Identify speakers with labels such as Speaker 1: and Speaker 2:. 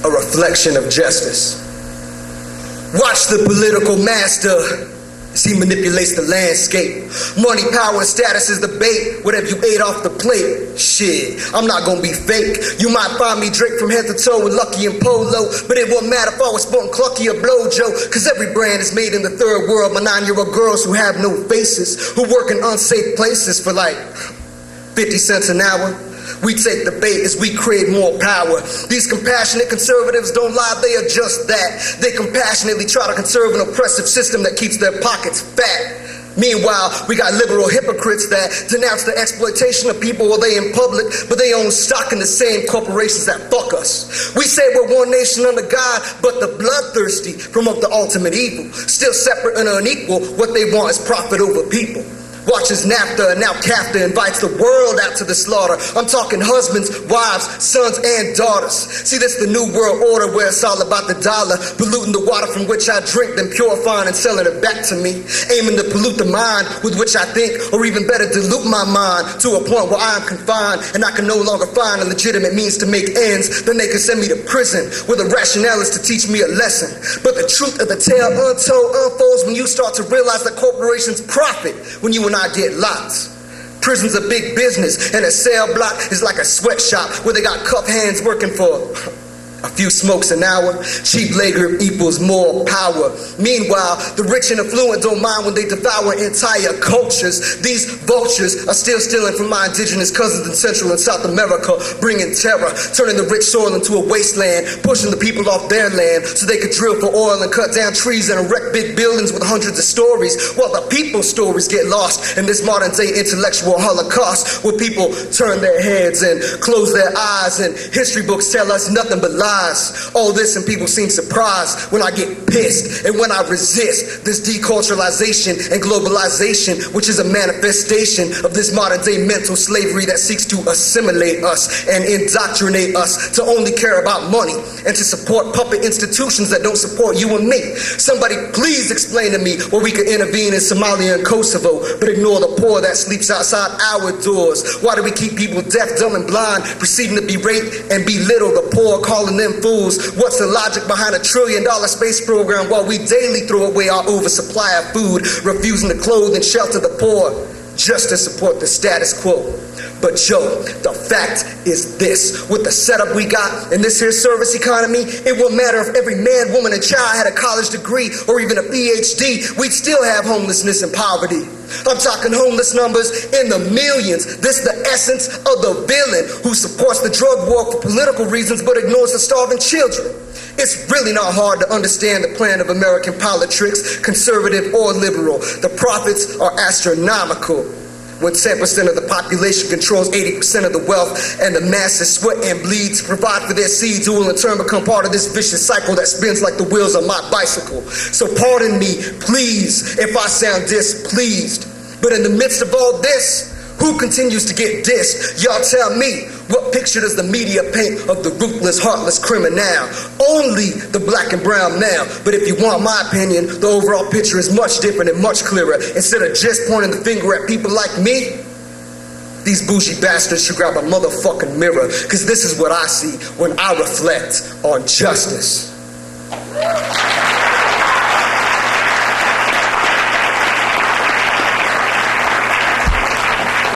Speaker 1: a reflection of justice. Watch the political master as he manipulates the landscape. Money, power, and status is the bait. Whatever you ate off the plate. Shit, I'm not gonna be fake. You might find me draped from head to toe with Lucky and Polo, but it won't matter if I was sporting Clucky or Blojo, cause every brand is made in the third world by 9-year-old girls who have no faces, who work in unsafe places for like 50 cents an hour. We take the bait as we create more power. These compassionate conservatives don't lie, they are just that. They compassionately try to conserve an oppressive system that keeps their pockets fat. Meanwhile, we got liberal hypocrites that denounce the exploitation of people while they in public, but they own stock in the same corporations that fuck us. We say we're one nation under God, but the bloodthirsty promote the ultimate evil. Still separate and unequal, what they want is profit over people. Watch as NAFTA and now CAFTA invites the world out to the slaughter. I'm talking husbands, wives, sons, and daughters. See, this the new world order where it's all about the dollar, polluting the water from which I drink, then purifying and selling it back to me, aiming to pollute the mind with which I think, or even better, dilute my mind to a point where I am confined and I can no longer find a legitimate means to make ends. Then they can send me to prison, where the rationale is to teach me a lesson. But the truth of the tale untold unfolds when you start to realize that corporations profit when you and I get locked. Prison's a big business, and a cell block is like a sweatshop where they got cuff hands working for a few smokes an hour. Cheap labor equals more power. Meanwhile, the rich and affluent don't mind when they devour entire cultures. These vultures are still stealing from my indigenous cousins in Central and South America, bringing terror, turning the rich soil into a wasteland, pushing the people off their land so they could drill for oil and cut down trees and erect big buildings with hundreds of stories, while the people's stories get lost in this modern day intellectual holocaust where people turn their heads and close their eyes, and history books tell us nothing but lies. All this and people seem surprised when I get pissed and when I resist this deculturalization and globalization, which is a manifestation of this modern day mental slavery that seeks to assimilate us and indoctrinate us to only care about money and to support puppet institutions that don't support you and me. Somebody please explain to me where we could intervene in Somalia and Kosovo but ignore the poor that sleeps outside our doors. Why do we keep people deaf, dumb, and blind, proceeding to berate and belittle the poor, calling them fools? What's the logic behind $1 trillion space program while we daily throw away our oversupply of food, refusing to clothe and shelter the poor just to support the status quo? But Joe, the fact is this: with the setup we got in this here service economy, it won't matter if every man, woman, and child had a college degree or even a PhD, we'd still have homelessness and poverty. I'm talking homeless numbers in the millions. This the essence of the villain who supports the drug war for political reasons but ignores the starving children. It's really not hard to understand the plan of American politics, conservative or liberal. The profits are astronomical. When 10% of the population controls 80% of the wealth and the masses sweat and bleed to provide for their seeds, who will in turn become part of this vicious cycle that spins like the wheels on my bicycle. So pardon me, please, if I sound displeased. But in the midst of all this, who continues to get dissed? Y'all tell me, what picture does the media paint of the ruthless, heartless criminal? Only the black and brown male. But if you want my opinion, the overall picture is much different and much clearer. Instead of just pointing the finger at people like me, these bougie bastards should grab a motherfucking mirror, because this is what I see when I reflect on justice.